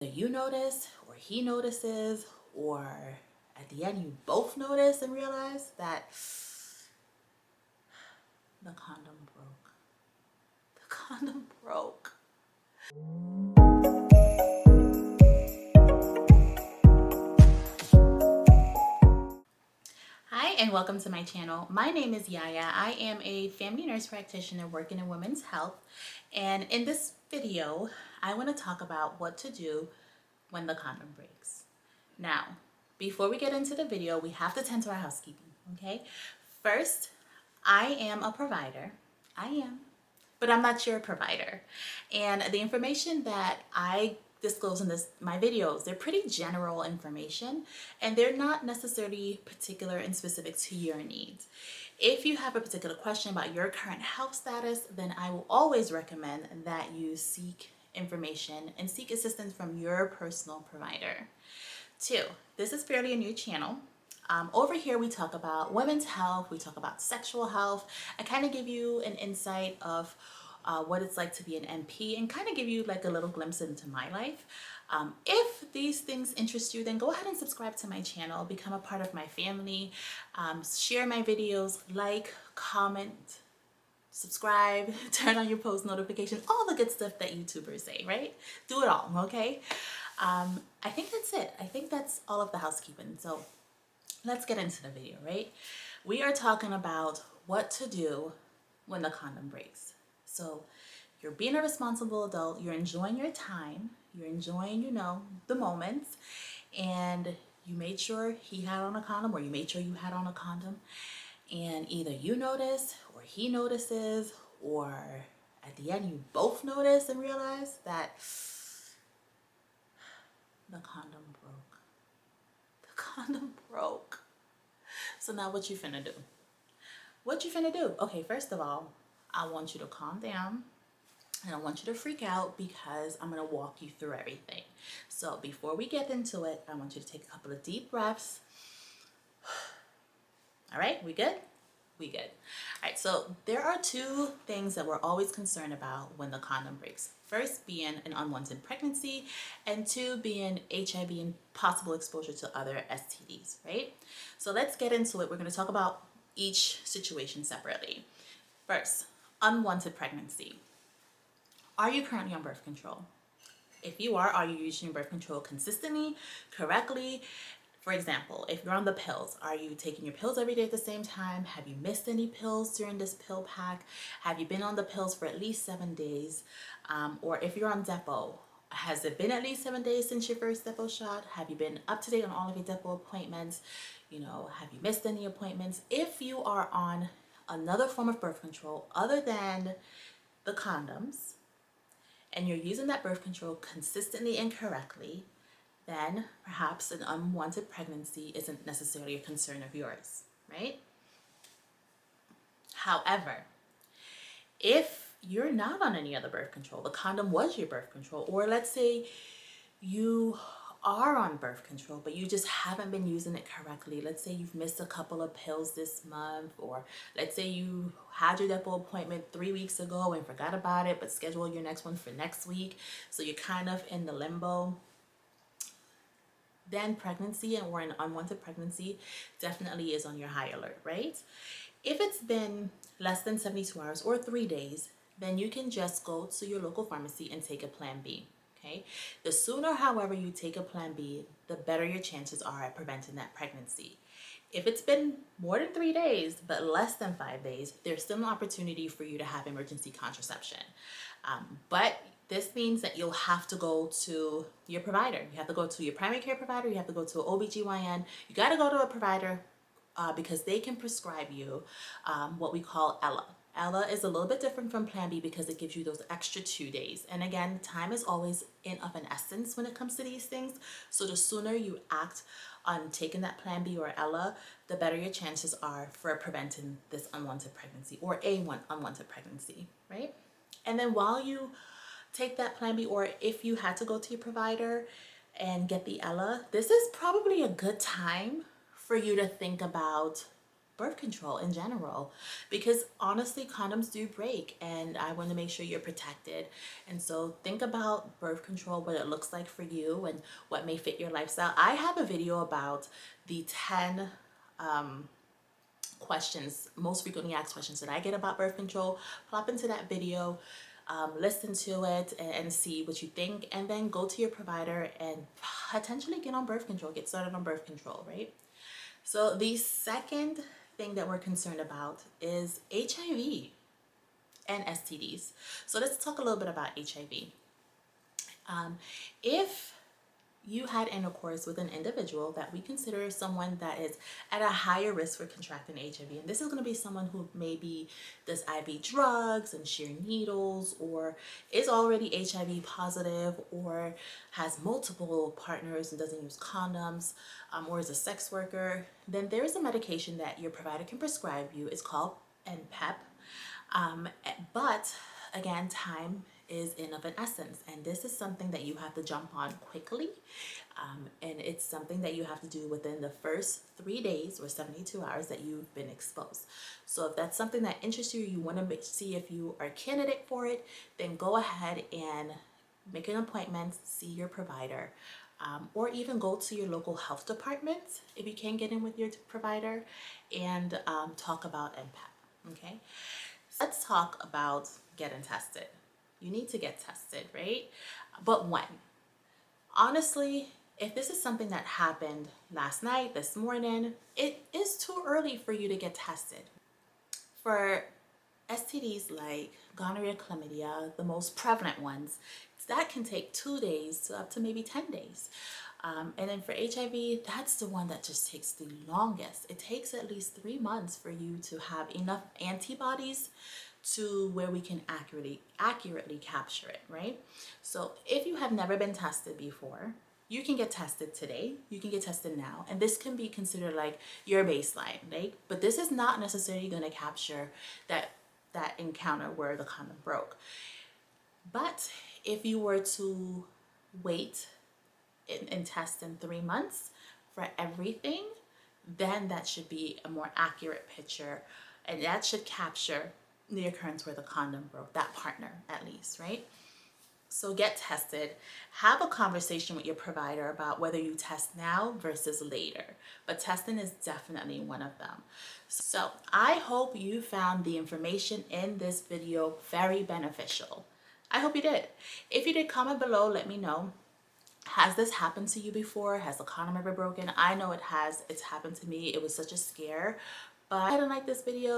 You notice, or he notices, or at the end you both notice and realize that the condom broke. The condom broke. Hi and welcome to my channel. My name is Yaya. I am a family nurse practitioner working in women's health, and in this video I want to talk about what to do when the condom breaks. Now, before we get into the video, we have to tend to our housekeeping, okay? First, I am a provider. I am, but I'm not your provider. And the information that I disclose in my videos, they're pretty general information, and they're not necessarily particular and specific to your needs. If you have a particular question about your current health status, then I will always recommend that you seek information and seek assistance from your personal provider. Two, this is fairly a new channel. Over here we talk about women's health, we talk about sexual health. I kind of give you an insight of what it's like to be an NP and kind of give you like a little glimpse into my life. If these things interest you, then go ahead and subscribe to my channel, become a part of my family, share my videos, like, comment, subscribe, turn on your post notifications, all the good stuff that YouTubers say, right? Do it all, okay? I think that's it. I think that's all of the housekeeping. So let's get into the video, right? We are talking about what to do when the condom breaks. So you're being a responsible adult, you're enjoying your time, you're enjoying, the moments, and you made sure he had on a condom or you made sure you had on a condom, and either you notice or he notices, or at the end you both notice and realize that the condom broke. The condom broke. So now what you finna do? What you finna do? Okay, first of all, I want you to calm down and I want you to freak out because I'm gonna walk you through everything. So before we get into it, I want you to take a couple of deep breaths. All right, we good? We good. All right, so there are two things that we're always concerned about when the condom breaks. First being an unwanted pregnancy, and two being HIV and possible exposure to other STDs, right? So let's get into it. We're going to talk about each situation separately. First, unwanted pregnancy. Are you currently on birth control? If you are you using birth control consistently, correctly? For example, if you're on the pills, are you taking your pills every day at the same time? Have you missed any pills during this pill pack? Have you been on the pills for at least 7 days? Or if you're on Depo, has it been at least 7 days since your first Depo shot? Have you been up to date on all of your Depo appointments? Have you missed any appointments? If you are on another form of birth control other than the condoms, and you're using that birth control consistently and correctly, then perhaps an unwanted pregnancy isn't necessarily a concern of yours, right? However, if you're not on any other birth control, the condom was your birth control, or let's say you are on birth control, but you just haven't been using it correctly. Let's say you've missed a couple of pills this month, or let's say you had your Depo appointment 3 weeks ago and forgot about it, but scheduled your next one for next week. So you're kind of in the limbo. Then pregnancy or an unwanted pregnancy definitely is on your high alert, right? If it's been less than 72 hours or 3 days, then you can just go to your local pharmacy and take a Plan B, okay? The sooner, however, you take a Plan B, the better your chances are at preventing that pregnancy. If it's been more than 3 days, but less than 5 days, there's still an opportunity for you to have emergency contraception. But this means that you'll have to go to your provider. You have to go to your primary care provider. You have to go to an OBGYN. You got to go to a provider because they can prescribe you what we call Ella. Ella is a little bit different from Plan B because it gives you those extra 2 days. And again, time is always of an essence when it comes to these things. So the sooner you act on taking that Plan B or Ella, the better your chances are for preventing this unwanted pregnancy or unwanted pregnancy, right? And then while you take that Plan B, or if you had to go to your provider and get the Ella, this is probably a good time for you to think about birth control in general, because honestly condoms do break and I want to make sure you're protected. And so think about birth control, what it looks like for you and what may fit your lifestyle. I have a video about the 10 questions, most frequently asked questions that I get about birth control. Plop into that video, listen to it and see what you think, and then go to your provider and potentially get on birth control, get started on birth control, right? So the second thing that we're concerned about is HIV and STDs. So let's talk a little bit about HIV. If you had intercourse with an individual that we consider someone that is at a higher risk for contracting HIV, and this is going to be someone who maybe does IV drugs and share needles, or is already HIV positive, or has multiple partners and doesn't use condoms, or is a sex worker, then there is a medication that your provider can prescribe you. It's called NPEP. But again, time is of an essence, and this is something that you have to jump on quickly, and it's something that you have to do within the first 3 days or 72 hours that you've been exposed. So if that's something that interests you, you want to see if you are a candidate for it, then go ahead and make an appointment, see your provider, or even go to your local health department if you can't get in with your provider, and talk about NPEP. Okay, let's talk about getting tested. You need to get tested, right? But when? Honestly, if this is something that happened last night, this morning, it is too early for you to get tested. For STDs like gonorrhea, chlamydia, the most prevalent ones, that can take 2 days to up to maybe 10 days. And then for HIV, that's the one that just takes the longest. It takes at least 3 months for you to have enough antibodies to where we can accurately capture it, right? So if you have never been tested before, you can get tested today, you can get tested now, and this can be considered like your baseline, right? But this is not necessarily going to capture that encounter where the condom broke. But if you were to wait and test in 3 months for everything, then that should be a more accurate picture, and that should capture the occurrence where the condom broke, that partner at least, right? So get tested, have a conversation with your provider about whether you test now versus later, but testing is definitely one of them. So I hope you found the information in this video very beneficial. I hope you did. If you did, comment below, let me know. Has this happened to you before? Has the condom ever broken? I know it has. It's happened to me. It was such a scare. But I didn't like this video.